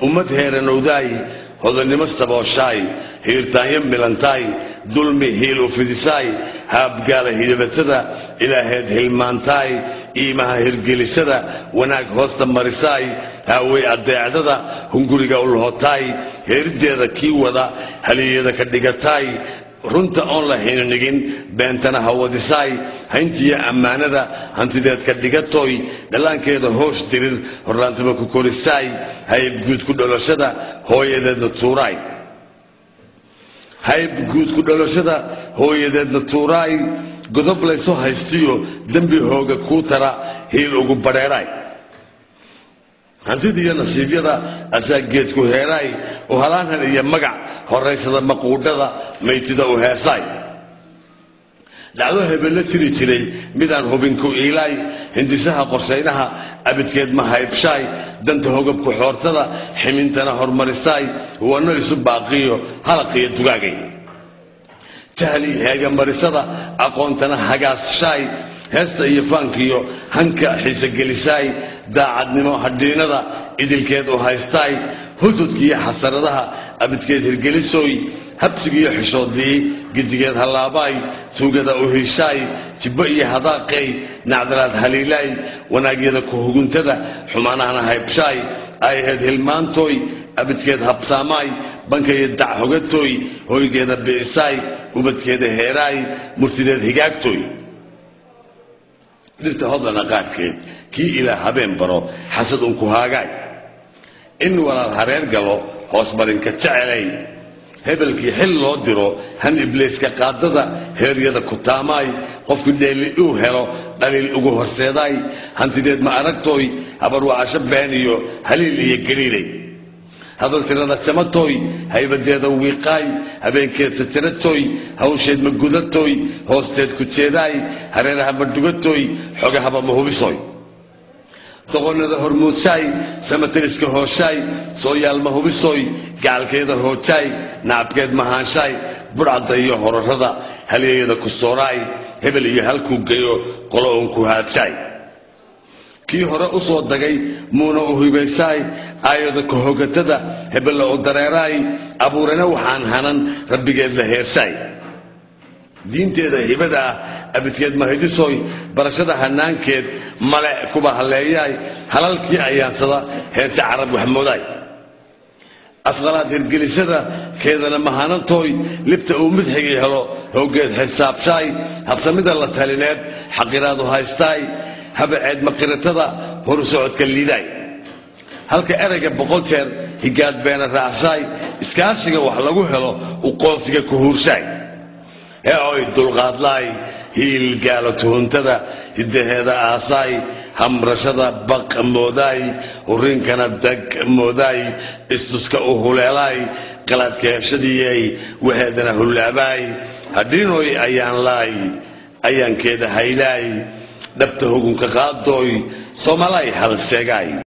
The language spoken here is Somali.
ummad heeranowdaay hodannimo sabooshaay hiirtaanyo milantaay dulmi hiil u fidisaay haabgaala hidabatada ilaaheed hilmaantaay iimaha hirgelisada wanaag hoosta marisaay haawey adeecdada hunguriga ulhotaay heerideeda kii wada haliyada ka dhigataay runta oon la hinanigin beentana hawadisaay hayntiya ammaanada hantideed ka dhigatoy dhallaankeeda hoosh dirir horlaantaba ku korisaay hayb guud ku dhalashada hooyadeedna tuuraay hayb guud ku dhalashada hooyadeedna tuuraay godob layso haystiyo dembi hooga kuu tara hiil ugu badheeraay hantidiiyo nasiibyada asaa geedku heeraay u halaanhan iyo magac horaysada maquudhada maytida u heesaay dhacdo hebella jiri jiray midaan hubinku iilaay hindisaha qorshaynaha abidkeed ma haybshaay danta hogabku xoortada ximintana hormarisaay wanno isu baaqiyo halaqiyo dugaagay jahli heega marisada aqoontana hagaashaay heesta iyo faankiyo hanka xiise gelisaay daacadnimo hadhiinada idilkeed u haystaay hutudkiiyo xasaradaha abidkeed hirgelisooy habsigiiyo xishoodii gidigeed hallaabaay tuugada u hiishaay jibbo iyo hadaaqay nacdalaad haliilaay wanaagyada ku huguntada xumaanahana haybshaay ayaheed hilmaantooy abidkeed habsaamaay bankayo dac hogatooy hoygeeda bi'isaay ubadkeeda heeraay murtideed higaagtooy dhirta hodlana qaarkeed kii ilaa habeen baro xasad unku haagaay in walaal hareer galo hoos marinka jecelay hebelkii xil loo diro han ibliiska qaadada heeryada ku taamaay qofkii dheeli uu helo dhaliil ugu horseedaay hantideed ma aragtooy habarwacasho been iyo haliil iyo geliilay hadal tirada jamatoy haybadeeda wiiqaay habeenkeed satiratoy hawsheed ma gudatoy hoosteed ku jeedaay hareeraha ma dhugatoy xogahaba ma hubisoy doqonnada hormuudshaay samatariska hooshaay sooyaal ma hubisoy gacalkeeda hoojaay nacabkeed mahaanshaay budhcadda iyo horarada halyeeyada ku sooraay hebel iyo halkuu geyo qolo uun ku haadshaay kii hore u soo dagay muuna u hibaysaay aayada ka hogatada hebella u dareeraay abuurana waxaan hanan rabbigeed la heershaay diinteeda hibada ah abidkeed mahaydisoy barashada hanaankeed male kuba halleeyaay halalkii ayaansada heerta carab waxmoodaay afqalaad hirgelisada keedana mahanantooy libta uu mid xigay helo howgeed xisaabshaay habsamida la talineed xaqiraadu haystaay habaceed maqiratada horu socodka liidaay halka erayga 100 jeer higaad beena raacshaay iskaashiga wax lagu helo u qoonsiga ku huurshaay oy dulqaadlaay hiil gaalo tuhuntada hidaheeda aasaay hamrashada baq moodaay hurinkana dag moodaay istuska u huleelaay qalaadka heshadiyey waheedana hullaabaay hadhiinoy ayaan laay ayaankeeda haylaay dhabta hugunka qaadooy soomalaay halseegaay